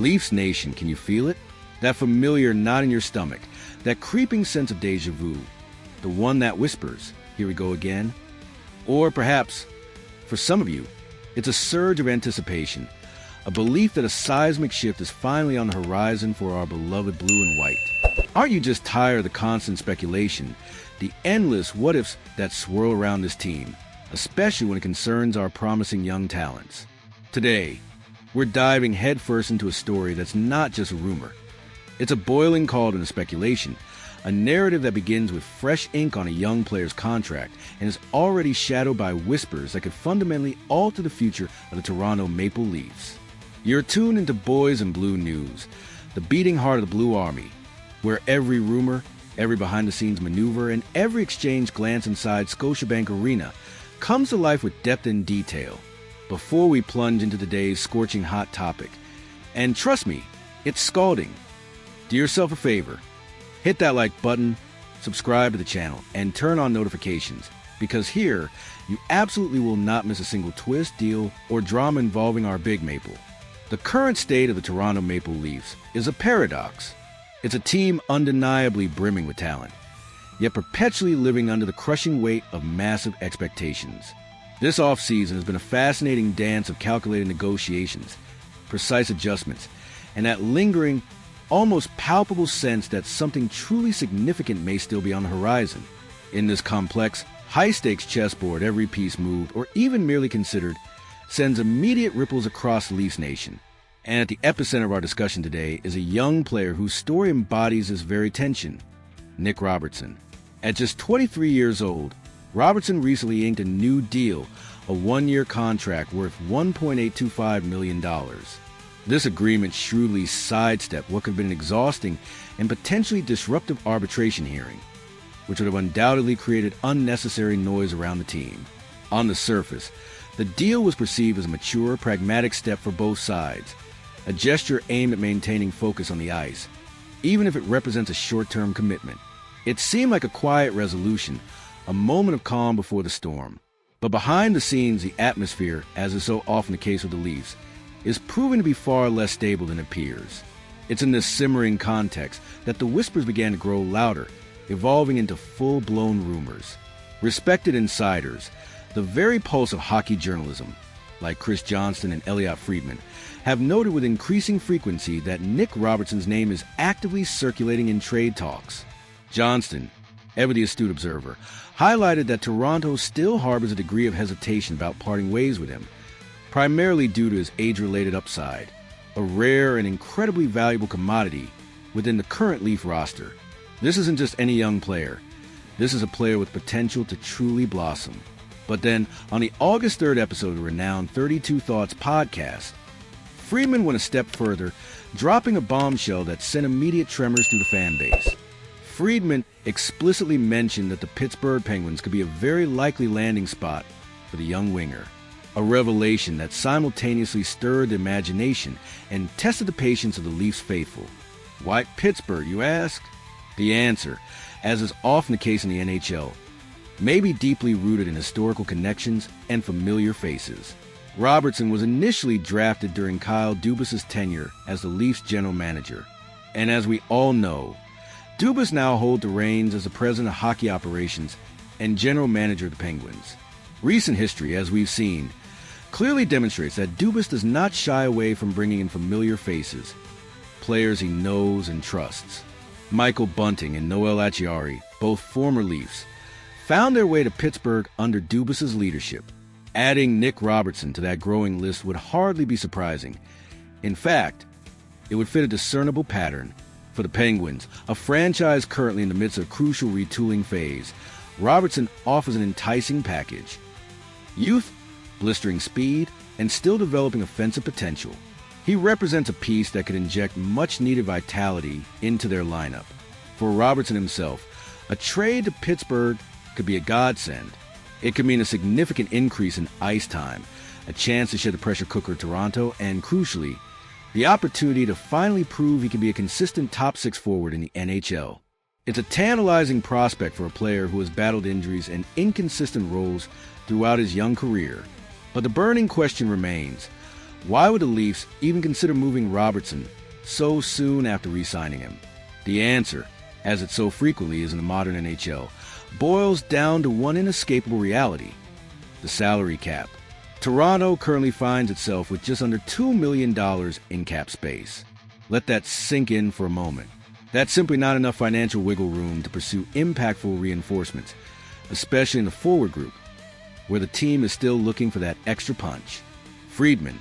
Leafs Nation, can you feel it? That familiar knot in your stomach, that creeping sense of deja vu, the one that whispers, here we go again? Or perhaps, for some of you, it's a surge of anticipation, a belief that a seismic shift is finally on the horizon for our beloved blue and white. Aren't you just tired of the constant speculation, the endless what-ifs that swirl around this team, especially when it concerns our promising young talents? Today, we're diving headfirst into a story that's not just a rumor. It's a boiling cauldron of speculation, a narrative that begins with fresh ink on a young player's contract and is already shadowed by whispers that could fundamentally alter the future of the Toronto Maple Leafs. You're tuned into Boys in Blue News, the beating heart of the Blue Army, where every rumor, every behind-the-scenes maneuver, and every exchange glance inside Scotiabank Arena comes to life with depth and detail. Before we plunge into today's scorching hot topic, and trust me, it's scalding, do yourself a favor. Hit that like button, subscribe to the channel, and turn on notifications, because here, you absolutely will not miss a single twist, deal, or drama involving our Big Maple. The current state of the Toronto Maple Leafs is a paradox. It's a team undeniably brimming with talent, yet perpetually living under the crushing weight of massive expectations. This offseason has been a fascinating dance of calculated negotiations, precise adjustments, and that lingering, almost palpable sense that something truly significant may still be on the horizon. In this complex, high-stakes chessboard, every piece moved, or even merely considered, sends immediate ripples across Leafs Nation. And at the epicenter of our discussion today is a young player whose story embodies this very tension, Nick Robertson. At just 23 years old, Robertson recently inked a new deal, a one-year contract worth $1.825 million. This agreement shrewdly sidestepped what could have been an exhausting and potentially disruptive arbitration hearing, which would have undoubtedly created unnecessary noise around the team. On the surface, the deal was perceived as a mature, pragmatic step for both sides, a gesture aimed at maintaining focus on the ice, even if it represents a short-term commitment. It seemed like a quiet resolution, a moment of calm before the storm. But behind the scenes, the atmosphere, as is so often the case with the Leafs, is proving to be far less stable than it appears. It's in this simmering context that the whispers began to grow louder, evolving into full-blown rumors. Respected insiders, the very pulse of hockey journalism, like Chris Johnston and Elliot Friedman, have noted with increasing frequency that Nick Robertson's name is actively circulating in trade talks. Johnston, ever the astute observer, highlighted that Toronto still harbors a degree of hesitation about parting ways with him, primarily due to his age-related upside, a rare and incredibly valuable commodity within the current Leaf roster. This isn't just any young player. This is a player with potential to truly blossom. But then, on the August 3rd episode of the renowned 32 Thoughts podcast, Friedman went a step further, dropping a bombshell that sent immediate tremors through the fan base. Friedman explicitly mentioned that the Pittsburgh Penguins could be a very likely landing spot for the young winger, a revelation that simultaneously stirred the imagination and tested the patience of the Leafs faithful. Why Pittsburgh, you ask? The answer, as is often the case in the NHL, may be deeply rooted in historical connections and familiar faces. Robertson was initially drafted during Kyle Dubas' tenure as the Leafs general manager. And as we all know, Dubas now holds the reins as the president of hockey operations and general manager of the Penguins. Recent history, as we've seen, clearly demonstrates that Dubas does not shy away from bringing in familiar faces, players he knows and trusts. Michael Bunting and Noel Acciari, both former Leafs, found their way to Pittsburgh under Dubas' leadership. Adding Nick Robertson to that growing list would hardly be surprising. In fact, it would fit a discernible pattern. For the Penguins, a franchise currently in the midst of a crucial retooling phase, Robertson offers an enticing package. Youth, blistering speed, and still developing offensive potential. He represents a piece that could inject much-needed vitality into their lineup. For Robertson himself, a trade to Pittsburgh could be a godsend. It could mean a significant increase in ice time, a chance to shed the pressure cooker of Toronto, and crucially, the opportunity to finally prove he can be a consistent top-six forward in the NHL. It's a tantalizing prospect for a player who has battled injuries and inconsistent roles throughout his young career. But the burning question remains, Why would the Leafs even consider moving Robertson so soon after re-signing him? The answer, as it so frequently is in the modern NHL, boils down to one inescapable reality: the salary cap. Toronto currently finds itself with just under $2 million in cap space. Let that sink in for a moment. That's simply not enough financial wiggle room to pursue impactful reinforcements, especially in the forward group, where the team is still looking for that extra punch. Friedman,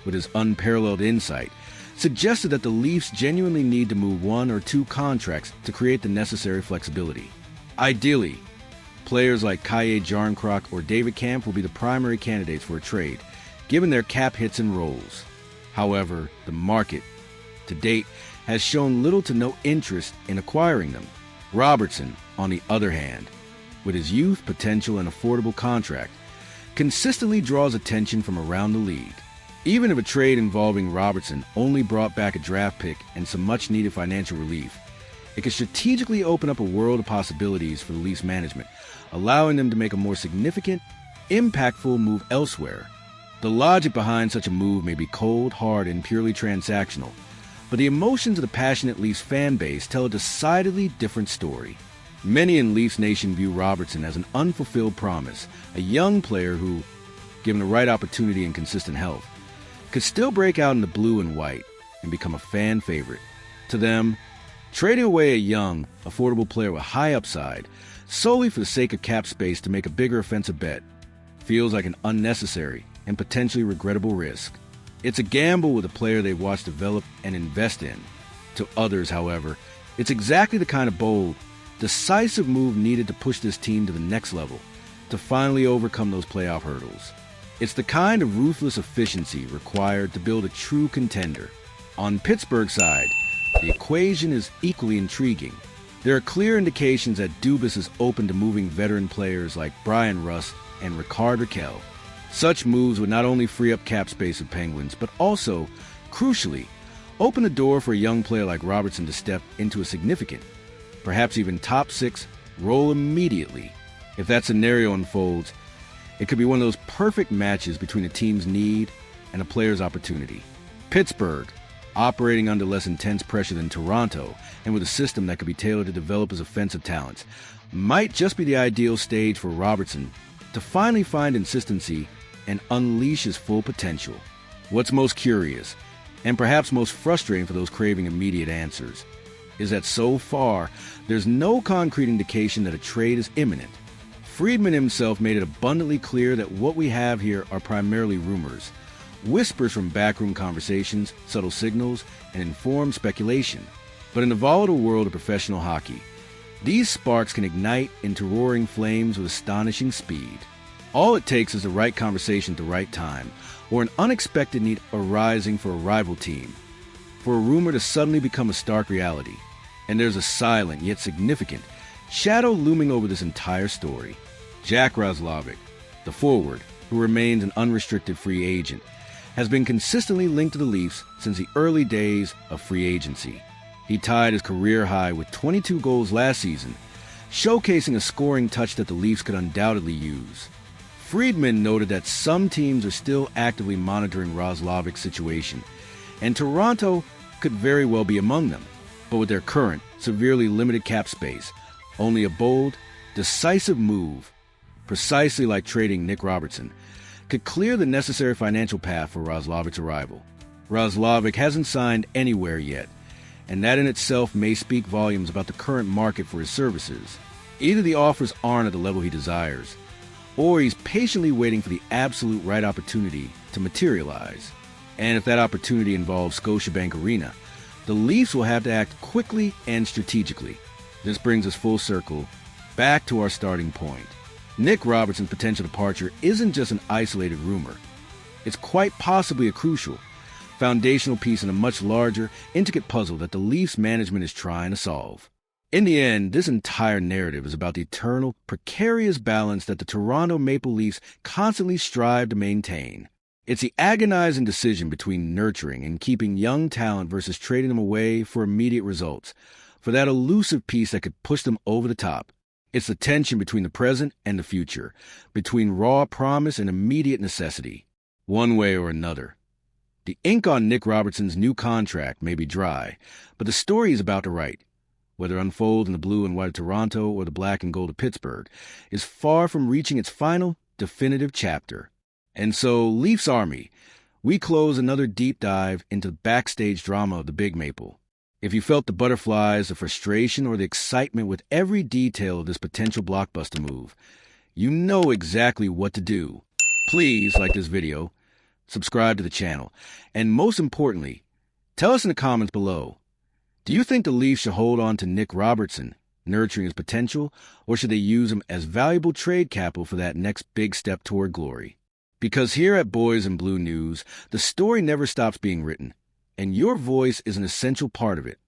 with his unparalleled insight, suggested that the Leafs genuinely need to move one or two contracts to create the necessary flexibility. Ideally, players like Kaye Jarnkrok or David Kampf will be the primary candidates for a trade, given their cap hits and roles. However, the market, to date, has shown little to no interest in acquiring them. Robertson, on the other hand, with his youth, potential, and affordable contract, consistently draws attention from around the league. Even if a trade involving Robertson only brought back a draft pick and some much-needed financial relief, it could strategically open up a world of possibilities for the Leafs management, allowing them to make a more significant, impactful move elsewhere. The logic behind such a move may be cold, hard, and purely transactional, but the emotions of the passionate Leafs fan base tell a decidedly different story. Many in Leafs Nation view Robertson as an unfulfilled promise, a young player who, given the right opportunity and consistent health, could still break out in the blue and white and become a fan favorite. To them, trading away a young, affordable player with high upside solely for the sake of cap space to make a bigger offensive bet feels like an unnecessary and potentially regrettable risk. It's a gamble with a player they've watched develop and invest in. To others, however, it's exactly the kind of bold, decisive move needed to push this team to the next level, to finally overcome those playoff hurdles. It's the kind of ruthless efficiency required to build a true contender. On Pittsburgh's side, the equation is equally intriguing. There are clear indications that Dubas is open to moving veteran players like Brian Rust and Rickard Rakell. Such moves would not only free up cap space of Penguins, but also, crucially, open the door for a young player like Robertson to step into a significant, perhaps even top six, role immediately. If that scenario unfolds, it could be one of those perfect matches between a team's need and a player's opportunity. Pittsburgh, operating under less intense pressure than Toronto and with a system that could be tailored to develop his offensive talents, might just be the ideal stage for Robertson to finally find consistency and unleash his full potential. What's most curious, and perhaps most frustrating for those craving immediate answers, is that so far, there's no concrete indication that a trade is imminent. Friedman himself made it abundantly clear that what we have here are primarily rumors, whispers from backroom conversations, subtle signals, and informed speculation. But in the volatile world of professional hockey, these sparks can ignite into roaring flames with astonishing speed. All it takes is the right conversation at the right time, or an unexpected need arising for a rival team, for a rumor to suddenly become a stark reality. And there's a silent yet significant shadow looming over this entire story. Jack Roslovic, the forward, who remains an unrestricted free agent, has been consistently linked to the Leafs since the early days of free agency. He tied his career high with 22 goals last season, showcasing a scoring touch that the Leafs could undoubtedly use. Friedman noted that some teams are still actively monitoring Roslovic's situation, and Toronto could very well be among them. But with their current, severely limited cap space, only a bold, decisive move, precisely like trading Nick Robertson, could clear the necessary financial path for Roslovic's arrival. Roslovic hasn't signed anywhere yet, and that in itself may speak volumes about the current market for his services. Either the offers aren't at the level he desires, or he's patiently waiting for the absolute right opportunity to materialize. And if that opportunity involves Scotiabank Arena, the Leafs will have to act quickly and strategically. This brings us full circle, back to our starting point. Nick Robertson's potential departure isn't just an isolated rumor. It's quite possibly a crucial, foundational piece in a much larger, intricate puzzle that the Leafs management is trying to solve. In the end, this entire narrative is about the eternal, precarious balance that the Toronto Maple Leafs constantly strive to maintain. It's the agonizing decision between nurturing and keeping young talent versus trading them away for immediate results, for that elusive piece that could push them over the top. It's the tension between the present and the future, between raw promise and immediate necessity. One way or another, The ink on Nick Robertson's new contract may be dry, but the story he's about to write, whether unfold in the blue and white of Toronto or the black and gold of Pittsburgh, is far from reaching its final, definitive chapter. And so, Leafs Army, we close another deep dive into the backstage drama of the Big Maple. If you felt the butterflies, the frustration, or the excitement with every detail of this potential blockbuster move, you know exactly what to do. Please like this video, subscribe to the channel, and most importantly, tell us in the comments below, do you think the Leafs should hold on to Nick Robertson, nurturing his potential, or should they use him as valuable trade capital for that next big step toward glory? Because here at Boys in Blue News, the story never stops being written, and your voice is an essential part of it.